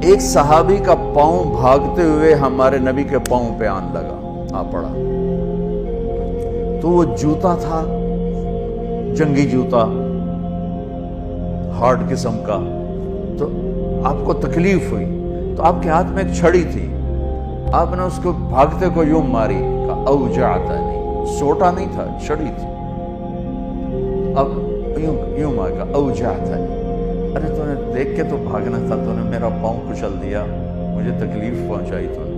ایک صحابی کا پاؤں بھاگتے ہوئے ہمارے نبی کے پاؤں پہ آن لگا، آ پڑا، تو وہ جوتا تھا جنگی جوتا، ہارڈ قسم کا، تو آپ کو تکلیف ہوئی، تو آپ کے ہاتھ میں ایک چھڑی تھی، آپ نے اس کو بھاگتے کو یوں ماری، کہا اوجعتنی، سوٹا نہیں تھا، چھڑی تھی، اب یوں مارا، اوجعتنی، ارے تو نے دیکھ کے تو بھاگنا تھا، تو نے میرا پاؤں کچل دیا، مجھے تکلیف پہنچائی تو نے۔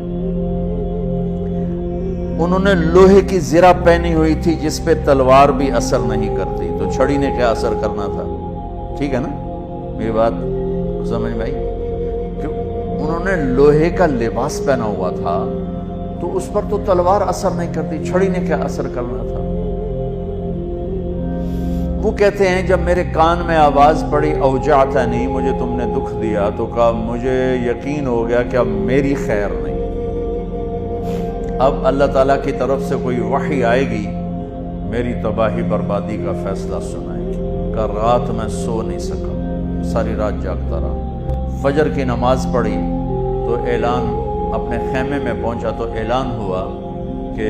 انہوں نے لوہے کی زرہ پہنی ہوئی تھی جس پہ تلوار بھی اثر نہیں کرتی، تو چھڑی نے کیا اثر کرنا تھا؟ ٹھیک ہے نا میری بات سمجھ میں آئی؟ کہ انہوں نے لوہے کا لباس پہنا ہوا تھا تو اس پر تو تلوار اثر نہیں کرتی، چھڑی نے کیا اثر کرنا تھا؟ وہ کہتے ہیں جب میرے کان میں آواز پڑی اوجعتنی، مجھے تم نے دکھ دیا، تو کہا مجھے یقین ہو گیا کہ اب میری خیر نہیں، اب اللہ تعالیٰ کی طرف سے کوئی وحی آئے گی، میری تباہی بربادی کا فیصلہ سنائے گی۔ کہ رات میں سو نہیں سکا، ساری رات جاگتا رہا، فجر کی نماز پڑھی تو اعلان، اپنے خیمے میں پہنچا تو اعلان ہوا کہ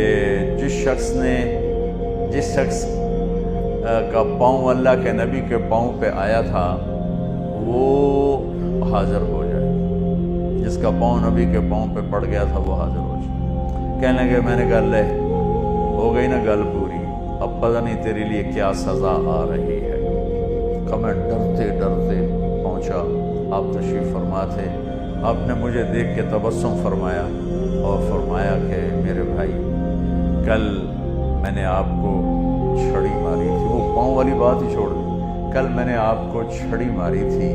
جس شخص کا پاؤں اللہ کے نبی کے پاؤں پہ آیا تھا وہ حاضر ہو جائے، جس کا پاؤں نبی کے پاؤں پہ پڑ گیا تھا وہ حاضر ہو جائے۔ کہنے لگے میں نے کہا لے ہو گئی نا گل پوری، اب پتہ نہیں تیرے لیے کیا سزا آ رہی ہے۔ کہ میں ڈرتے ڈرتے پہنچا، آپ تشریف فرما تھے، آپ نے مجھے دیکھ کے تبسم فرمایا اور فرمایا کہ میرے بھائی کل میں نے آپ کو چھڑی ماری تھی، وہ پاؤں والی بات ہی چھوڑ دی، کل میں نے آپ کو چھڑی ماری تھی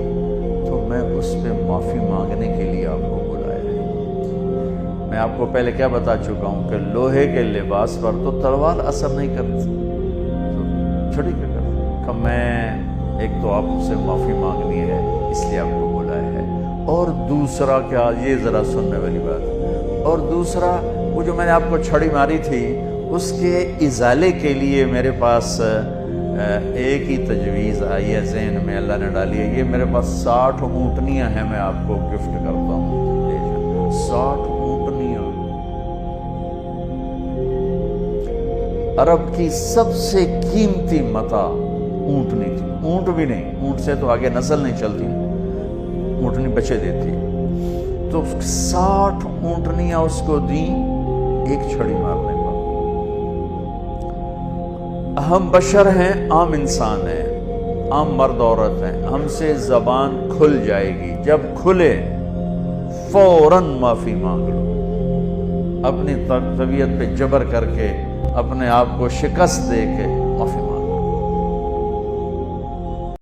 تو میں اس پہ معافی مانگنے کے لیے آپ کو بلایا ہے۔ میں آپ کو پہلے کیا بتا چکا ہوں کہ لوہے کے لباس پر تو تلوار اثر نہیں کرتی، تو چھڑی کیا کرتی؟ کہ میں ایک تو آپ سے معافی مانگنی ہے اس لیے آپ کو بلایا ہے، اور دوسرا کیا، یہ ذرا سننے والی بات، اور دوسرا وہ جو میں نے آپ کو چھڑی ماری تھی اس کے ازالے کے لیے میرے پاس ایک ہی تجویز آئی ہے ذہن میں، اللہ نے ڈالی ہے، یہ میرے پاس 60 اونٹنیاں ہیں، میں آپ کو گفٹ کرتا ہوں، لے جائیں 60 اونٹنیاں۔ عرب کی سب سے قیمتی متاع اونٹنی تھی، اونٹ بھی نہیں، اونٹ سے تو آگے نسل نہیں چلتی، اونٹنی بچے دیتی، تو 60 اونٹنیاں اس کو دیں ایک چھڑی مارنے پر۔ ہم بشر ہیں، عام انسان ہیں، عام مرد عورت ہیں، ہم سے زبان کھل جائے گی، جب کھلے فوراً معافی مانگ لو، اپنی طبیعت پہ جبر کر کے، اپنے آپ کو شکست دے کے معافی مانگ لو۔